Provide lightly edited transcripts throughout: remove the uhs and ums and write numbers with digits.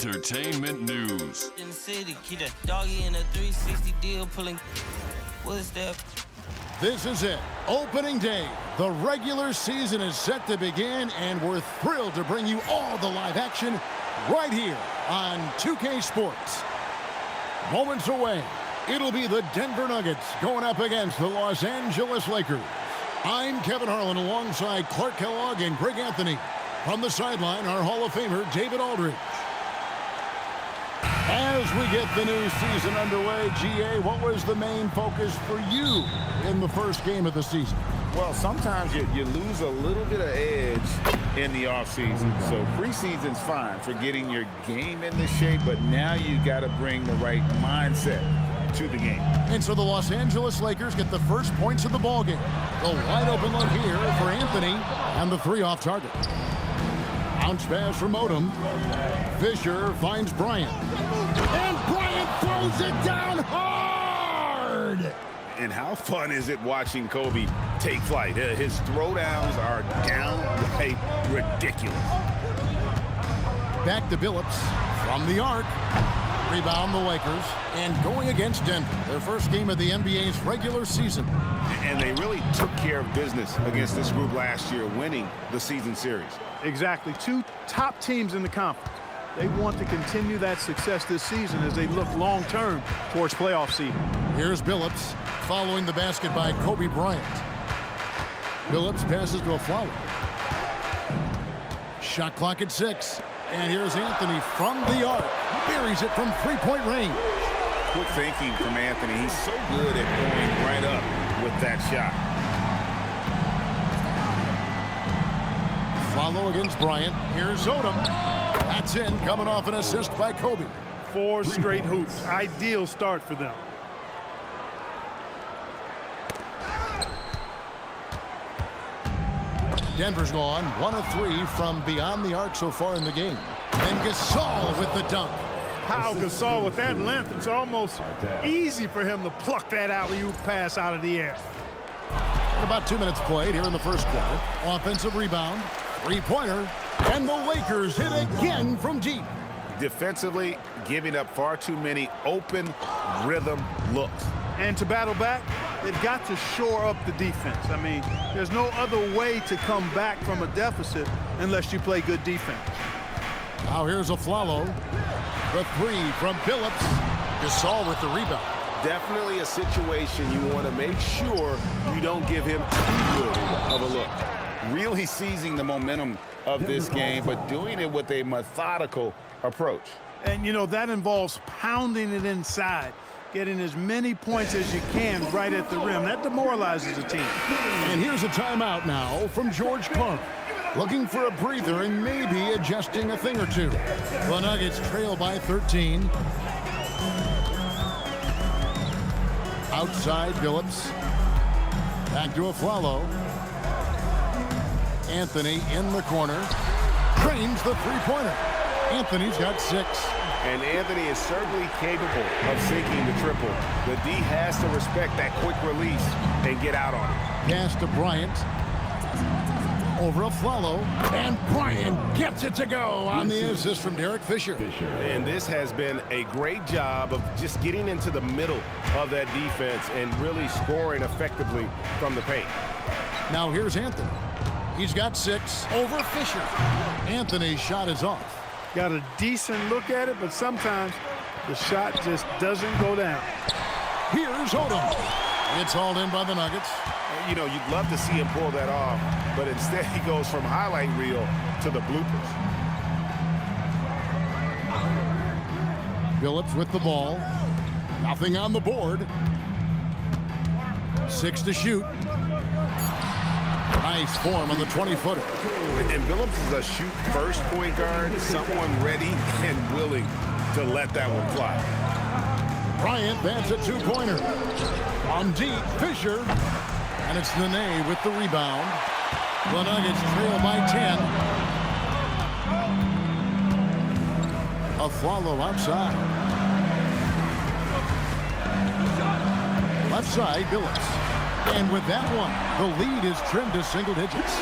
entertainment news. In the city, keep a doggy in a 360 deal pulling. What is that? This is it. Opening day. The regular season is set to begin, and we're thrilled to bring you all the live action right here on 2K Sports. Moments away, it'll be the Denver Nuggets going up against the Los Angeles Lakers. I'm Kevin Harlan alongside Clark Kellogg and Greg Anthony. From the sideline, our Hall of Famer, David Aldridge. As we get the new season underway, GA, what was the main focus for you in the first game of the season? Well, sometimes you lose a little bit of edge in the offseason. So preseason's fine for getting your game into shape, but now you got to bring the right mindset to the game. And so the Los Angeles Lakers get the first points of the ballgame. The wide open look here for Anthony, and the three off target. Bounce pass from Odom. Fisher finds Bryant. And Bryant throws it down hard! And how fun is it watching Kobe take flight? His throwdowns are downright ridiculous. Back to Billups from the arc. Rebound the Lakers. And going against Denver, their first game of the NBA's regular season. And they really took care of business against this group last year, winning the season series. Exactly. Two top teams in the conference. They want to continue that success this season as they look long-term towards playoff seeding. Here's Billups following the basket by Kobe Bryant. Billups passes to a Flower. Shot clock at 6. And here's Anthony from the arc. Buries it from three-point range. Quick thinking from Anthony. He's so good at going right up with that shot. Follow against Bryant. Here's Odom. That's in, coming off an assist by Kobe. 4 straight hoops. Ideal start for them. Denver's gone 1 of 3 from beyond the arc so far in the game. And Gasol with the dunk. How Gasol with that length, it's almost easy for him to pluck that alley-oop pass out of the air. About 2 minutes played here in the first quarter. Offensive rebound, three-pointer, and the Lakers hit again from deep. Defensively, giving up far too many open rhythm looks. And to battle back, they've got to shore up the defense. I mean, there's no other way to come back from a deficit unless you play good defense. Now here's a Flalo. The three from Billups. Gasol with the rebound. Definitely a situation you want to make sure you don't give him too good of a look. Really seizing the momentum of this game, but doing it with a methodical approach. And, you know, that involves pounding it inside, getting as many points as you can right at the rim. That demoralizes a team. And here's a timeout now from George Clark. Looking for a breather and maybe adjusting a thing or two. The Nuggets trail by 13. Outside, Billups. Back to Aflalo. Anthony in the corner. Drains the three-pointer. Anthony's got 6. And Anthony is certainly capable of sinking the triple. The D has to respect that quick release and get out on it. Pass to Bryant. Over Aflalo. And Bryant gets it to go on the assist from Derek Fisher. And this has been a great job of just getting into the middle of that defense and really scoring effectively from the paint. Now here's Anthony. He's got 6 over Fisher. Anthony's shot is off. Got a decent look at it, but sometimes the shot just doesn't go down. Here's Odom. It's hauled in by the Nuggets. You know, you'd love to see him pull that off, but instead he goes from highlight reel to the bloopers. Billups with the ball. Nothing on the board. 6 to shoot. Nice form on the 20-footer. And Billups is a shoot-first point guard, someone ready and willing to let that one fly. Bryant bats a 2-pointer. On deep, Fisher. And it's Nene with the rebound. The Nuggets trail by 10. Aflalo outside. Left side, Billups. And with that one, the lead is trimmed to single digits.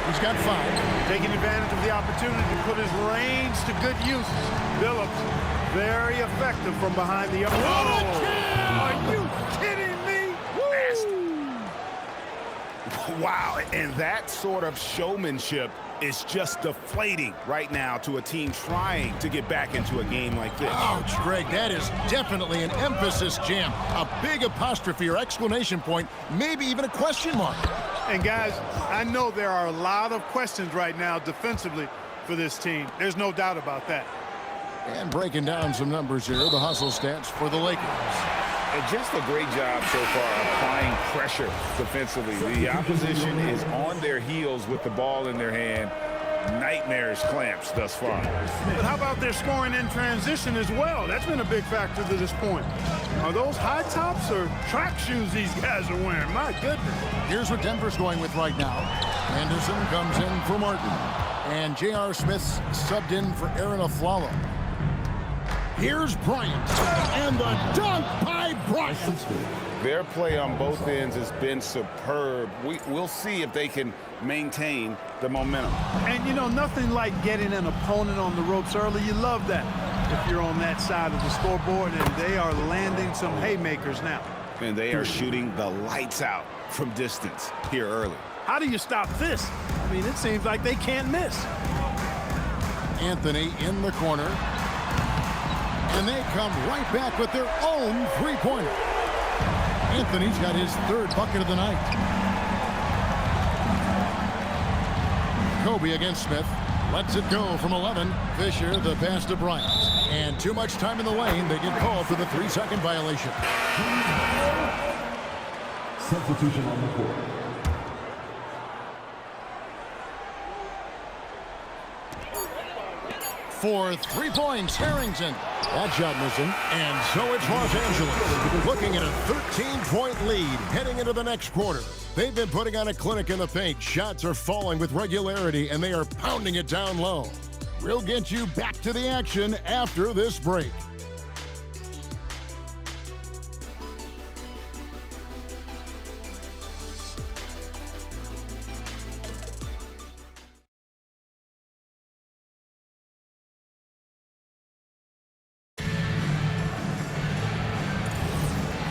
He's got 5. Taking advantage of the opportunity to put his range to good use. Billups, very effective from behind the arc. Oh, are you kidding me? Wow, and that sort of showmanship is just deflating right now to a team trying to get back into a game like this. Ouch, Greg, that is definitely an emphasis jam. A big apostrophe or exclamation point, maybe even a question mark. And guys, I know there are a lot of questions right now defensively for this team. There's no doubt about that. And breaking down some numbers here, the hustle stats for the Lakers. And just a great job so far applying pressure defensively. The opposition is on their heels with the ball in their hand. Nightmarish clamps thus far. But how about their scoring in transition as well? That's been a big factor to this point. Are those high tops or track shoes these guys are wearing? My goodness. Here's what Denver's going with right now. Anderson comes in for Martin. And J.R. Smith's subbed in for Aaron Aflalo. Here's Bryant. And the dunk by Bryant. Their play on both ends has been superb. We'll see if they can maintain the momentum. And, you know, nothing like getting an opponent on the ropes early. You love that if you're on that side of the scoreboard, and they are landing some haymakers now. And they are shooting the lights out from distance here early. How do you stop this? I mean, it seems like they can't miss. Anthony in the corner. And they come right back with their own three-pointer. Anthony's got his 3rd bucket of the night. Kobe against Smith. Lets it go from 11. Fisher, the pass to Bryant. And too much time in the lane. They get called for the 3-second violation. Substitution on the court. For 3 points, Harrington. That shot missing. And so it's Los Angeles looking at a 13-point lead heading into the next quarter. They've been putting on a clinic in the paint. Shots are falling with regularity, and they are pounding it down low. We'll get you back to the action after this break.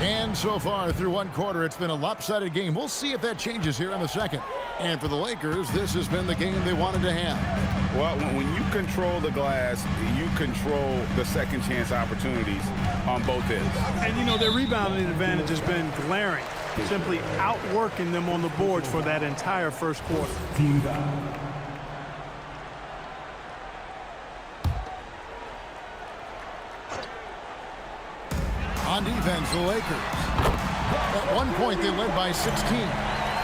And so far through 1 quarter, it's been a lopsided game. We'll see if that changes here in the second. And for the Lakers, this has been the game they wanted to have. Well, when you control the glass, you control the second chance opportunities on both ends. And, you know, their rebounding advantage has been glaring, simply outworking them on the boards for that entire first quarter. Team foul. On defense, the Lakers. At one point, they led by 16.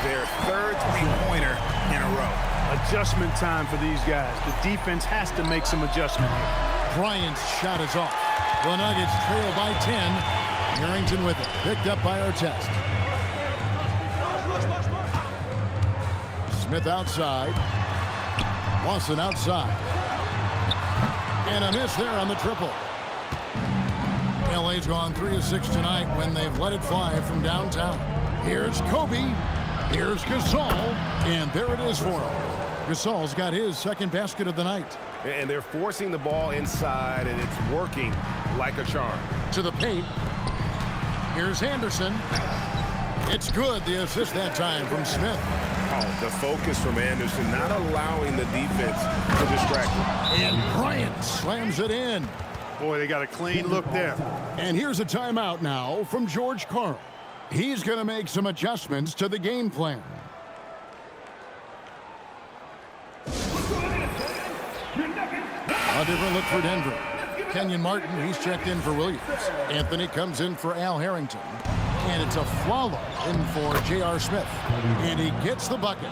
Their 3rd three-pointer in a row. Adjustment time for these guys. The defense has to make some adjustment here. Bryant's shot is off. The Nuggets trail by 10. Harrington with it. Picked up by Artest. Smith outside. Lawson outside. And a miss there on the triple. LA's gone 3 of 6 tonight when they've let it fly from downtown. Here's Kobe. Here's Gasol. And there it is for him. Gasol's got his 2nd basket of the night. And they're forcing the ball inside, and it's working like a charm. To the paint. Here's Anderson. It's good. The assist that time from Smith. Oh, the focus from Anderson, not allowing the defense to distract him. And Bryant slams it in. Boy, they got a clean look there. And here's a timeout now from George Karl. He's going to make some adjustments to the game plan. A different look for Denver. Kenyon Martin, he's checked in for Williams. Anthony comes in for Al Harrington. And it's Aflalo in for J.R. Smith. And he gets the bucket.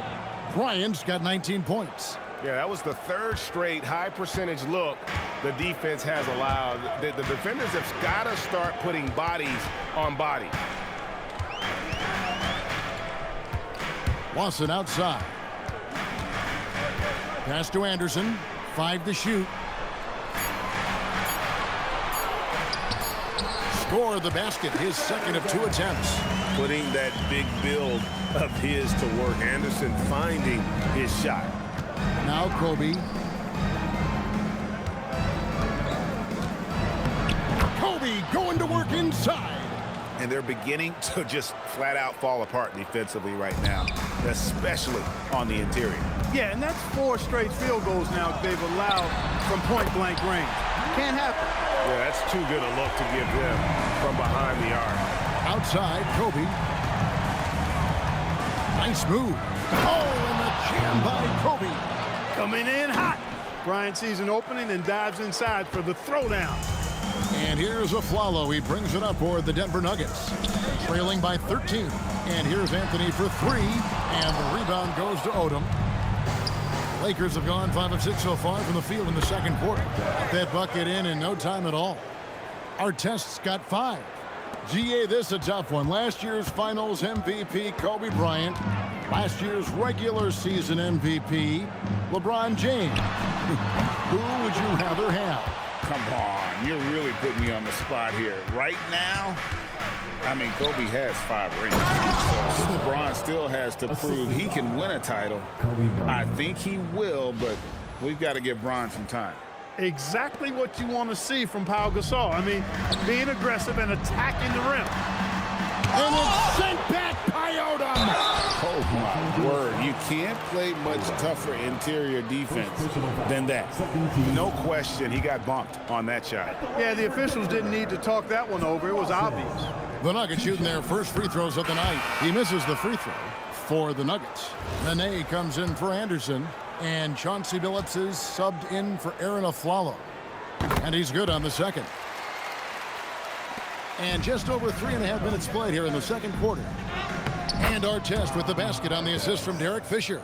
Bryant's got 19 points. Yeah, that was the 3rd straight high-percentage look the defense has allowed. The defenders have got to start putting bodies on bodies. Lawson outside. Pass to Anderson. 5 to shoot. Score the basket, his 2nd of 2 attempts. Putting that big build of his to work. Anderson finding his shot. Now Kobe. Kobe going to work inside. And they're beginning to just flat out fall apart defensively right now, especially on the interior. Yeah, and that's 4 straight field goals now they've allowed from point-blank range. Can't happen. Yeah, that's too good a look to give them from behind the arc. Outside, Kobe. Nice move. Oh, and the jam by Kobe. Coming in hot. Bryant sees an opening and dives inside for the throwdown. And here's Aflalo. He brings it up for the Denver Nuggets. Trailing by 13. And here's Anthony for 3. And the rebound goes to Odom. Lakers have gone 5 of 6 so far from the field in the second quarter. Got that bucket in no time at all. Artest's got 5. GA, this a tough one. Last year's finals MVP, Kobe Bryant. Last year's regular season MVP, LeBron James. Who would you rather have? Come on, you're really putting me on the spot here. Right now, I mean, Kobe has 5 rings. So LeBron still has to prove he can win a title. I think he will, but we've got to give Bron some time. Exactly what you want to see from Pau Gasol. I mean, being aggressive and attacking the rim. And it's sent back by Odom. Oh, my word. You can't play much tougher interior defense than that. No question, he got bumped on that shot. Yeah, the officials didn't need to talk that one over. It was obvious. The Nuggets shooting their first free throws of the night. He misses the free throw for the Nuggets. Nene comes in for Anderson. And Chauncey Billups is subbed in for Aaron Aflalo. And he's good on the second. And just over 3.5 minutes played here in the second quarter. And Artest with the basket on the assist from Derek Fisher.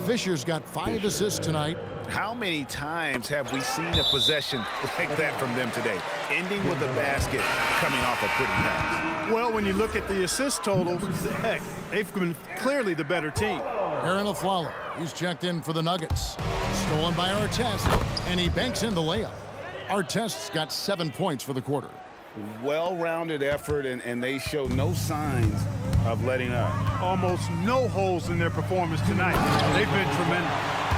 Fisher's got 5 assists tonight. How many times have we seen a possession like that from them today? Ending with a basket coming off a pretty pass. Well, when you look at the assist totals, heck, they've been clearly the better team. Aaron Aflalo, he's checked in for the Nuggets. Stolen by Artest, and he banks in the layup. Artest's got 7 points for the quarter. Well-rounded effort, and they show no signs of letting up. Almost no holes in their performance tonight. They've been tremendous.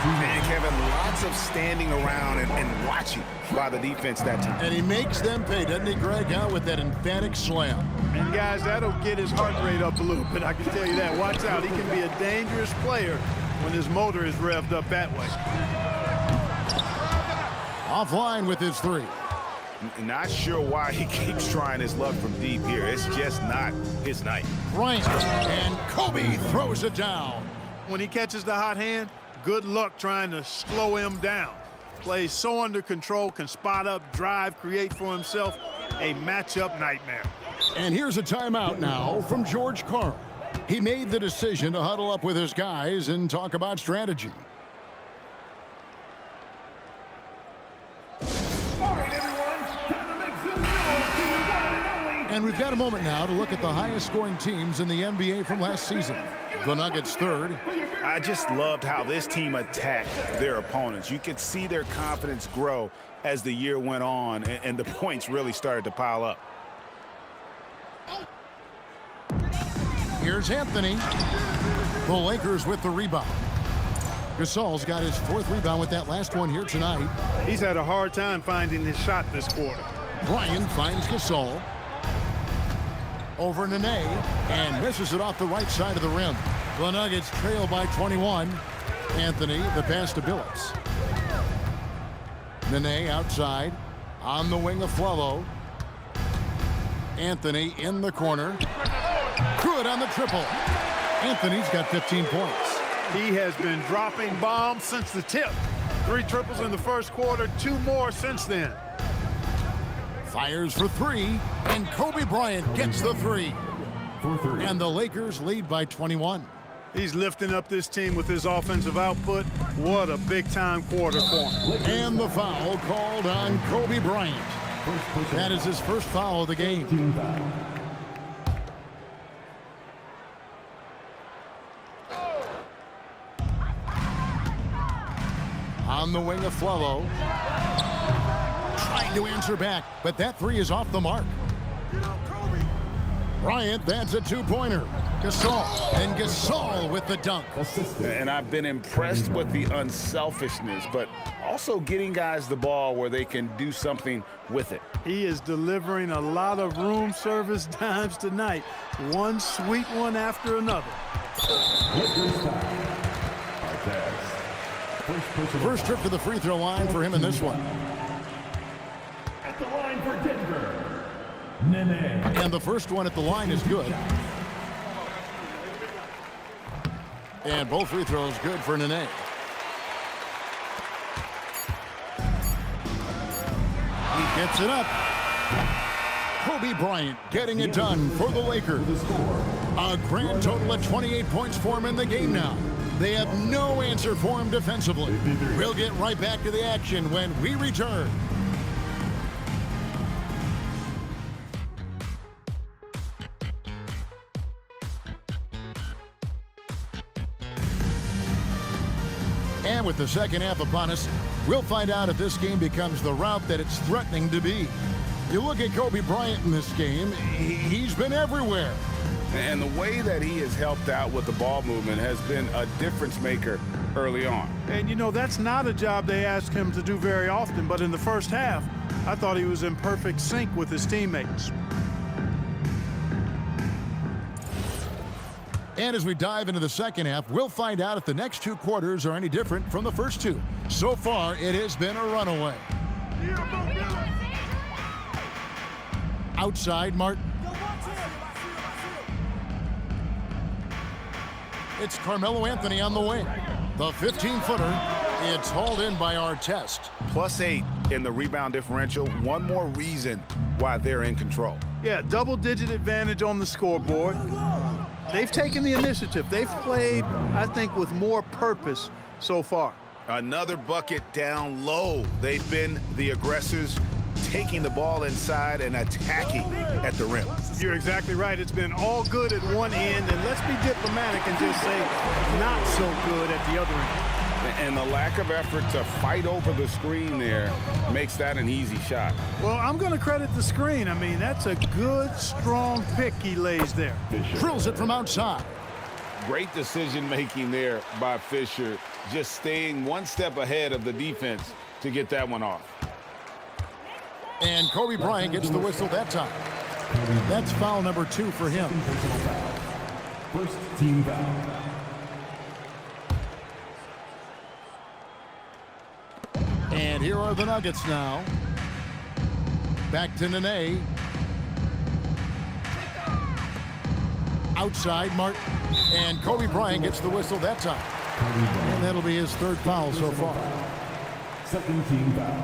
Man, Kevin, lots of standing around and watching by the defense that time. And he makes them pay, doesn't he, Greg, out with that emphatic slam. And, guys, that'll get his heart rate up a little bit. I can tell you that. Watch out. He can be a dangerous player when his motor is revved up that way. Offline with his 3. Not sure why he keeps trying his luck from deep here. It's just not his night. Bryant, and Kobe throws it down. When he catches the hot hand, good luck trying to slow him down. Plays so under control, can spot up, drive, create for himself. A matchup nightmare. And here's a timeout now from George Karl. He made the decision to huddle up with his guys and talk about strategy. And we've got a moment now to look at the highest scoring teams in the NBA from last season. The Nuggets 3rd. I just loved how this team attacked their opponents. You could see their confidence grow as the year went on, and the points really started to pile up. Here's Anthony. The Lakers with the rebound. Gasol's got his 4th rebound with that last one here tonight. He's had a hard time finding his shot this quarter. Bryant finds Gasol. Over Nene, and misses it off the right side of the rim. The Nuggets trail by 21. Anthony, the pass to Billups. Nene outside, on the wing of Aflalo. Anthony in the corner. Good on the triple. Anthony's got 15 points. He has been dropping bombs since the tip. 3 triples in the first quarter, 2 more since then. Fires for 3, and Kobe Bryant gets the 3. And the Lakers lead by 21. He's lifting up this team with his offensive output. What a big-time quarter for him. And the foul called on Kobe Bryant. That is his first foul of the game. On the wing of Aflalo. Trying to answer back, but that 3 is off the mark. Bryant, that's a two-pointer. Gasol with the dunk. And I've been impressed with the unselfishness, but also getting guys the ball where they can do something with it. He is delivering a lot of room service dimes tonight. One sweet one after another. First trip to the free throw line for him in this one. At the line for Denver, Nene. And the first one at the line is good. And both free throws good for Nene. He gets it up. Kobe Bryant getting it done for the Lakers. A grand total of 28 points for him in the game now. They have no answer for him defensively. We'll get right back to the action when we return. And with the second half upon us, we'll find out if this game becomes the route that it's threatening to be. You look at Kobe Bryant in this game, he's been everywhere. And the way that he has helped out with the ball movement has been a difference maker early on. And, you know, that's not a job they ask him to do very often, but in the first half, I thought he was in perfect sync with his teammates. And as we dive into the second half, we'll find out if the next two quarters are any different from the first two. So far, it has been a runaway. Outside, Martin. It's Carmelo Anthony on the wing. The 15-footer, it's hauled in by Artest. +8 in the rebound differential. One more reason why they're in control. Yeah, double-digit advantage on the scoreboard. They've taken the initiative. They've played, I think, with more purpose so far. Another bucket down low. They've been the aggressors, taking the ball inside and attacking at the rim. You're exactly right. It's been all good at one end, and let's be diplomatic and just say not so good at the other end. And the lack of effort to fight over the screen there makes that an easy shot. Well, I'm going to credit the screen. I mean, that's a good, strong pick he lays there. Drills it from outside. Great decision-making there by Fisher, just staying one step ahead of the defense to get that one off. And Kobe Bryant gets the whistle that time. That's foul number 2 for him. First team foul. And here are the Nuggets now. Back to Nene. Outside, Martin. And Kobe Bryant gets the whistle that time. And that'll be his third foul so far. Second team foul.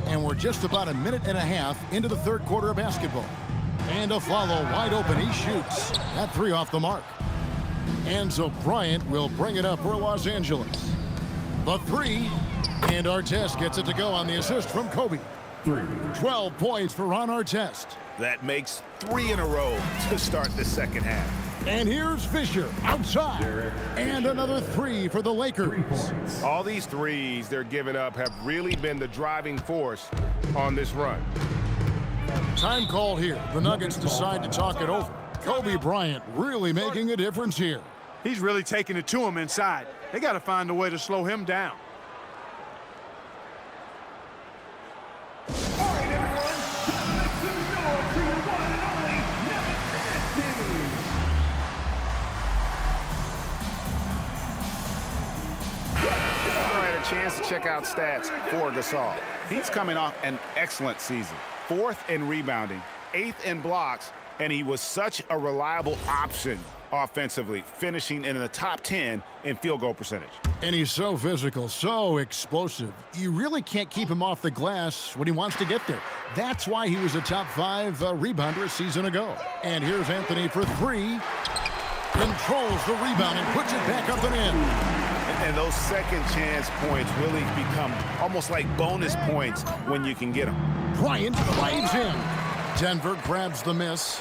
And we're just about a minute and a half into the third quarter of basketball. And a follow wide open. He shoots. That 3 off the mark. And so Bryant will bring it up for Los Angeles. The 3. And Artest gets it to go on the assist from Kobe. 12 points for Ron Artest. That makes 3 in a row to start the second half. And here's Fisher outside. And another 3 for the Lakers. All these threes they're giving up have really been the driving force on this run. Time called here. The Nuggets decide to talk it over. Kobe Bryant really making a difference here. He's really taking it to him inside. They got to find a way to slow him down. Chance to check out stats for Gasol. He's coming off an excellent season. 4th in rebounding, 8th in blocks, and he was such a reliable option offensively, finishing in the top 10 in field goal percentage. And he's so physical, so explosive. You really can't keep him off the glass when he wants to get there. That's why he was a top 5 rebounder a season ago. And here's Anthony for 3. Controls the rebound and puts it back up and in. And those second chance points really become almost like bonus points when you can get them. Bryant drives in. Denver grabs the miss.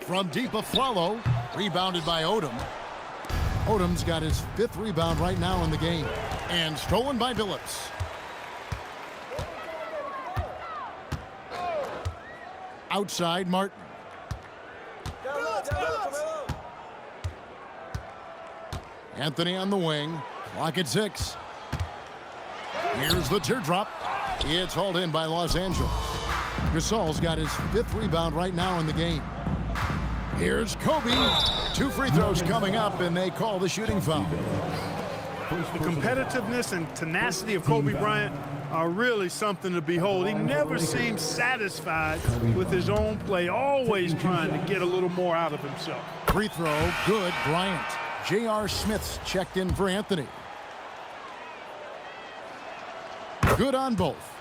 From deep, Afflalo, rebounded by Odom. Odom's got his 5th rebound right now in the game. And stolen by Billups. Outside, Martin. Anthony on the wing. Clock at 6. Here's the teardrop. It's hauled in by Los Angeles. Gasol's got his 5th rebound right now in the game. Here's Kobe. 2 free throws coming up, and they call the shooting foul. The competitiveness and tenacity of Kobe Bryant are really something to behold. He never seems satisfied with his own play, always trying to get a little more out of himself. Free throw, good, Bryant. J.R. Smith's checked in for Anthony. Good on both.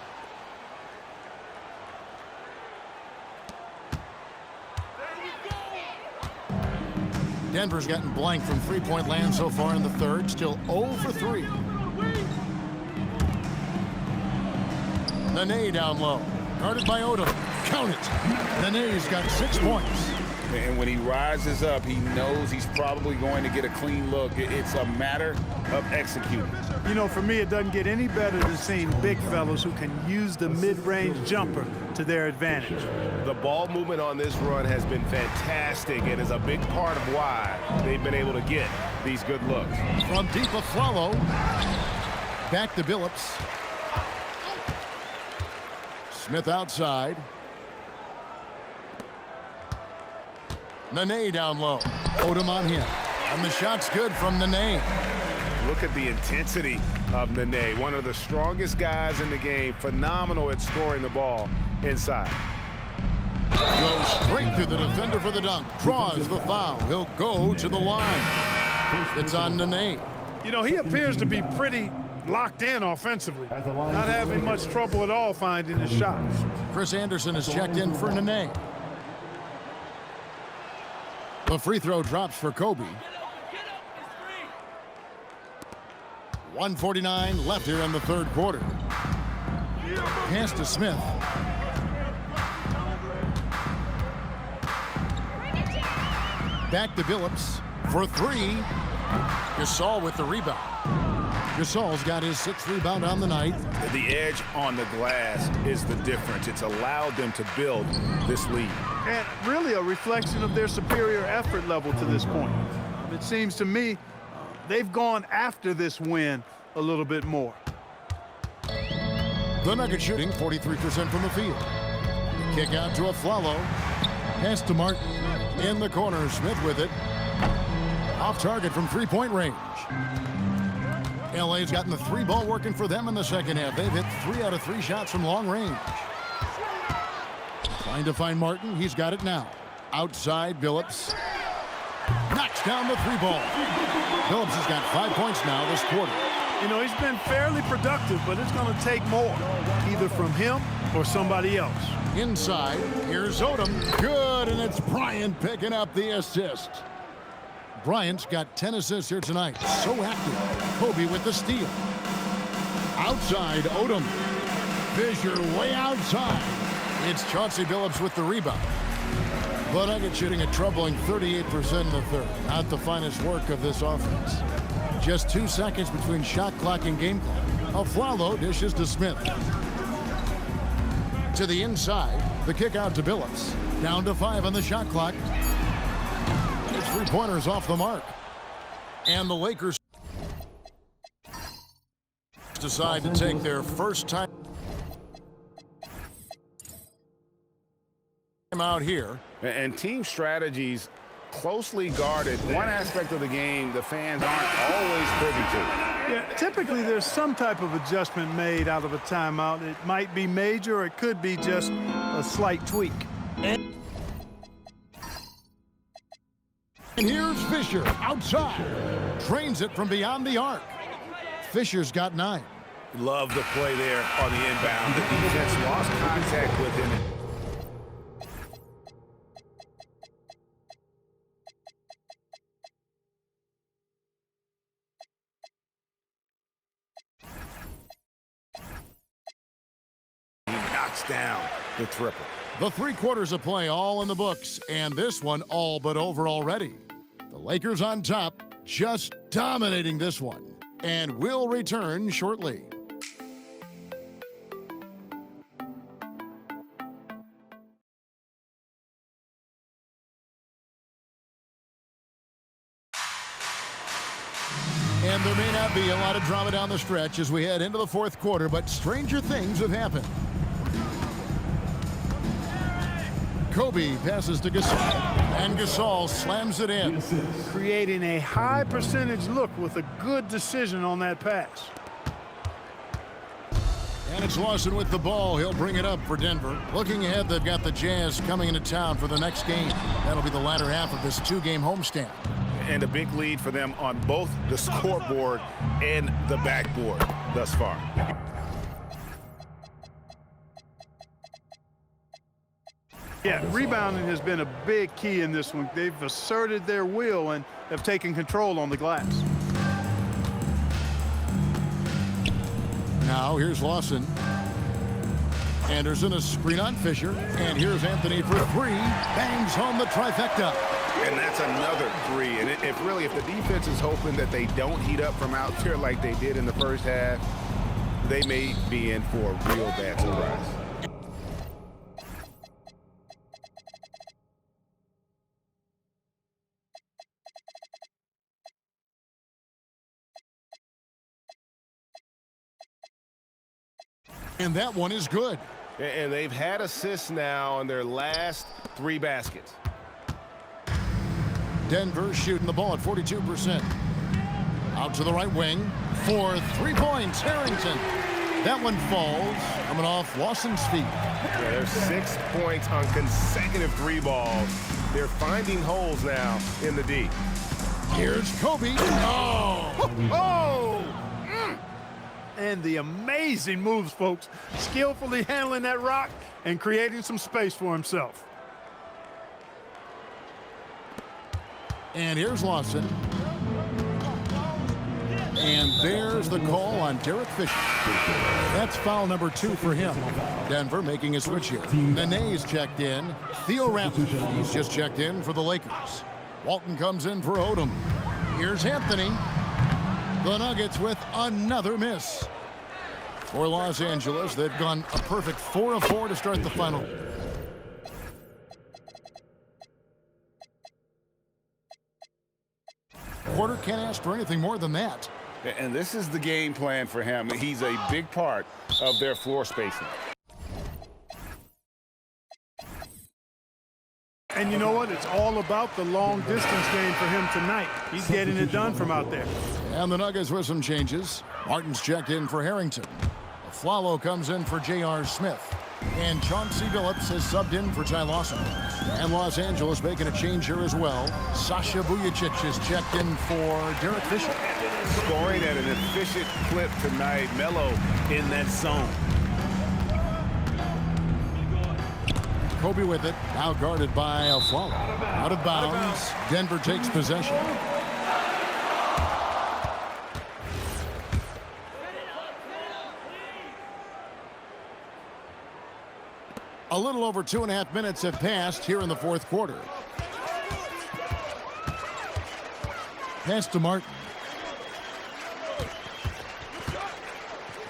Denver's gotten blank from three-point land so far in the third. Still 0 for 3. Nene down low. Guarded by Odom. Count it. Nene's got 6 points. And when he rises up, he knows he's probably going to get a clean look. It's a matter of executing. You know, for me, it doesn't get any better than seeing big fellas who can use the mid-range jumper to their advantage. The ball movement on this run has been fantastic and is a big part of why they've been able to get these good looks. From deep, Afflalo. Back to Billups. Smith outside. Nene down low. Odom on him. And the shot's good from Nene. Look at the intensity of Nene, one of the strongest guys in the game. Phenomenal at scoring the ball inside. Goes straight through the defender for the dunk. Draws the foul. He'll go to the line. It's on Nene. You know, he appears to be pretty locked in offensively. Not having much trouble at all finding his shots. Chris Anderson is checked in for Nene. The free throw drops for Kobe. 1:49 left here in the third quarter. Pass to Smith. Back to Billups for 3. Gasol with the rebound. Gasol's got his 6th rebound on the night. The edge on the glass is the difference. It's allowed them to build this lead. And really a reflection of their superior effort level to this point. It seems to me they've gone after this win a little bit more. The Nuggets shooting 43% from the field. Kick out to Afflalo. Pass to Martin. In the corner, Smith with it. Off target from three-point range. LA's gotten the 3-ball working for them in the second half. They've hit 3 out of 3 shots from long range. Trying to find Martin. He's got it now. Outside, Billups. Knocks down the 3-ball. Billups has got 5 points now this quarter. You know, he's been fairly productive, but it's going to take more, either from him or somebody else. Inside, here's Odom. Good, and it's Bryant picking up the assist. Bryant's got 10 assists here tonight. So active. Kobe with the steal. Outside, Odom. Fisher way outside. It's Chauncey Billups with the rebound. The Nuggets shooting a troubling 38% in the third. Not the finest work of this offense. Just 2 seconds between shot clock and game clock. Afflalo dishes to Smith. To the inside. The kick out to Billups. Down to 5 on the shot clock. His 3-pointers off the mark. And the Lakers decide to take their first time out here. And team strategies closely guarded. One aspect of the game the fans aren't always privy to. Yeah, typically there's some type of adjustment made out of a timeout. It might be major, or it could be just a slight tweak. And here's Fisher outside. Trains it from beyond the arc. Fisher's got 9. Love the play there on the inbound. The defense lost contact with him. He knocks down the triple. The 3 quarters of play all in the books, and this one all but over already. The Lakers on top, just dominating this one. And will return shortly. And there may not be a lot of drama down the stretch as we head into the fourth quarter, but stranger things have happened. Kobe passes to Gasol, and Gasol slams it in. Creating a high percentage look with a good decision on that pass. And it's Lawson with the ball. He'll bring it up for Denver. Looking ahead, they've got the Jazz coming into town for the next game. That'll be the latter half of this two-game homestand. And a big lead for them on both the scoreboard and the backboard thus far. Yeah, rebounding has been a big key in this one. They've asserted their will and have taken control on the glass. Now here's Lawson. Anderson, a screen on Fisher. And here's Anthony for three. Bangs home the trifecta. And that's another three. And if the defense is hoping that they don't heat up from out there like they did in the first half, they may be in for a real bad surprise. And that one is good. And they've had assists now on their last three baskets. Denver shooting the ball at 42%. Out to the right wing for 3 points. Harrington. That one falls, coming off Lawson's feet. Yeah, there's 6 points on consecutive three balls. They're finding holes now in the D. Here's Kobe. Oh! Oh! And the amazing moves, folks. Skillfully handling that rock and creating some space for himself. And here's Lawson. And there's the call on Derek Fisher. That's foul number 2 for him. Denver making a switch here. Nene's checked in. Theo Rapp, he's just checked in for the Lakers. Walton comes in for Odom. Here's Anthony. The Nuggets with another miss. For Los Angeles, they've gone a perfect 4 of 4 to start the final. Quarter can't ask for anything more than that. And this is the game plan for him. He's a big part of their floor spacing. And you know what? It's all about the long distance game for him tonight. He's getting it done from out there. And the Nuggets with some changes. Martin's checked in for Harrington. Flalo comes in for J.R. Smith. And Chauncey Billups has subbed in for Ty Lawson. And Los Angeles making a change here as well. Sasha Vujacic is checked in for Derek Fisher. Scoring at an efficient clip tonight. Melo in that zone. Kobe with it. Now guarded by Flalo. Out of bounds. Denver takes possession. A little over 2.5 minutes have passed here in the fourth quarter. Pass to Martin.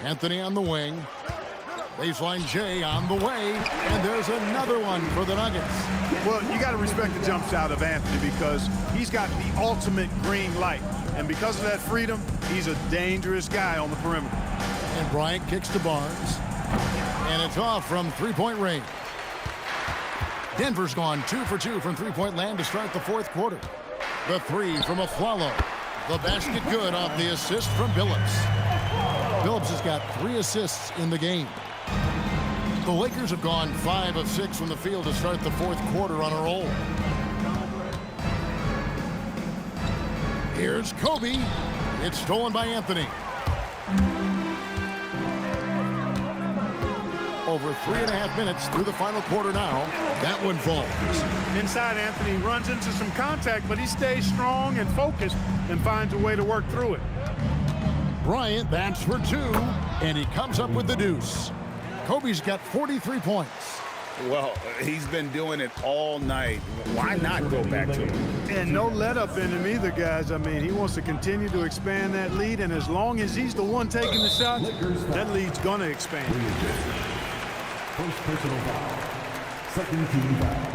Anthony on the wing. Baseline J on the way. And there's another one for the Nuggets. Well, you got to respect the jump shot of Anthony because he's got the ultimate green light. And because of that freedom, he's a dangerous guy on the perimeter. And Bryant kicks to Barnes. And it's off from three-point range. Denver's gone 2 for 2 from three-point land to start the fourth quarter. The three from Flalo. The basket good off the assist from Billups. Billups has got 3 assists in the game. The Lakers have gone 5 of 6 from the field to start the fourth quarter on a roll. Here's Kobe. It's stolen by Anthony. Over 3.5 minutes through the final quarter now. That one falls. Inside, Anthony runs into some contact, but he stays strong and focused and finds a way to work through it. Bryant bats for 2, and he comes up with the deuce. Kobe's got 43 points. Well, he's been doing it all night. Why not go back to it? And no let up in him either, guys. I mean, he wants to continue to expand that lead, and as long as he's the one taking the shots, that lead's going to expand. First personal foul. Second team foul.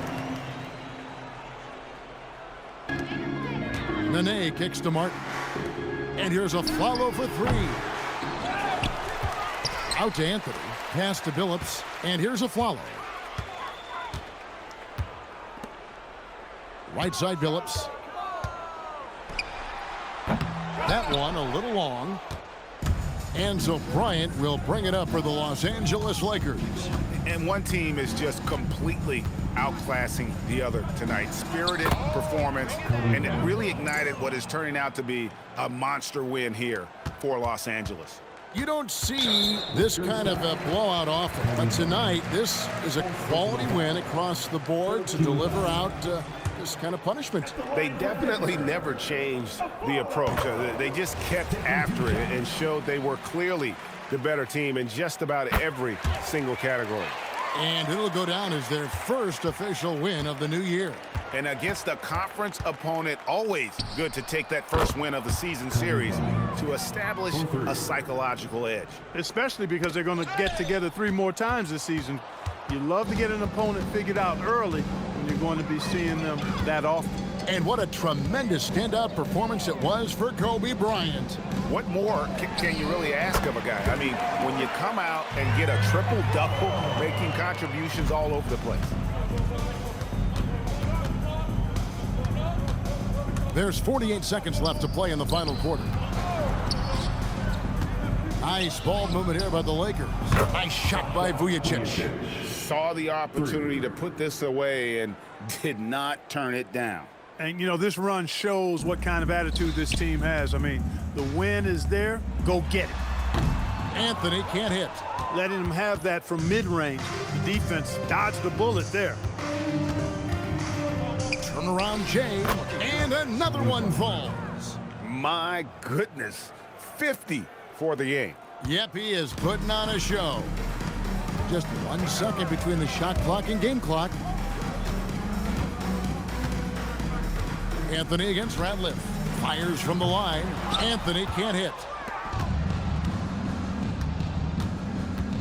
Nene kicks to Martin. And here's a follow for three. Out to Anthony. Pass to Billups. And here's a follow. Right side Billups. That one a little long. And so Bryant will bring it up for the Los Angeles Lakers. And one team is just completely outclassing the other tonight. Spirited performance, and it really ignited what is turning out to be a monster win here for Los Angeles. You don't see this kind of a blowout often, but tonight this is a quality win across the board to deliver out this kind of punishment. They definitely never changed the approach. They just kept after it and showed they were clearly the better team in just about every single category. And it'll go down as their first official win of the new year. And against a conference opponent, always good to take that first win of the season series to establish a psychological edge. Especially because they're going to get together 3 more times this season. You love to get an opponent figured out early when you're going to be seeing them that often. And what a tremendous standout performance it was for Kobe Bryant. What more can you really ask of a guy? I mean, when you come out and get a triple-double, making contributions all over the place. There's 48 seconds left to play in the final quarter. Nice ball movement here by the Lakers. Nice shot by Vujacic. Saw the opportunity to put this away and did not turn it down. And, you know, this run shows what kind of attitude this team has. I mean, the win is there. Go get it. Anthony can't hit. Letting him have that from mid-range. The defense dodged the bullet there. Turnaround Jay, and another one falls. My goodness, 50 for the game. Yep, he is putting on a show. Just 1 second between the shot clock and game clock. Anthony against Ratliff. Fires from the line. Anthony can't hit.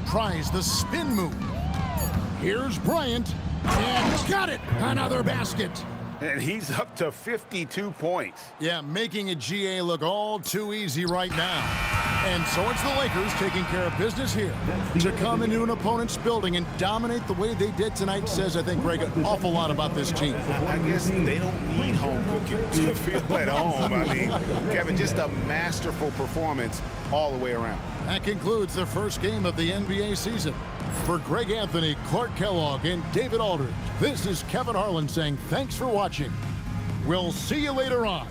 Tries the spin move. Here's Bryant. And got it! Another basket. And he's up to 52 points. Yeah, making a GA look all too easy right now. And so it's the Lakers taking care of business here. To come into an opponent's building and dominate the way they did tonight says, I think, Greg, an awful lot about this team. I guess they don't need home cooking to feel at home. I mean, Kevin, just a masterful performance all the way around. That concludes the first game of the NBA season. For Greg Anthony, Clark Kellogg, and David Aldridge, this is Kevin Harlan saying thanks for watching. We'll see you later on.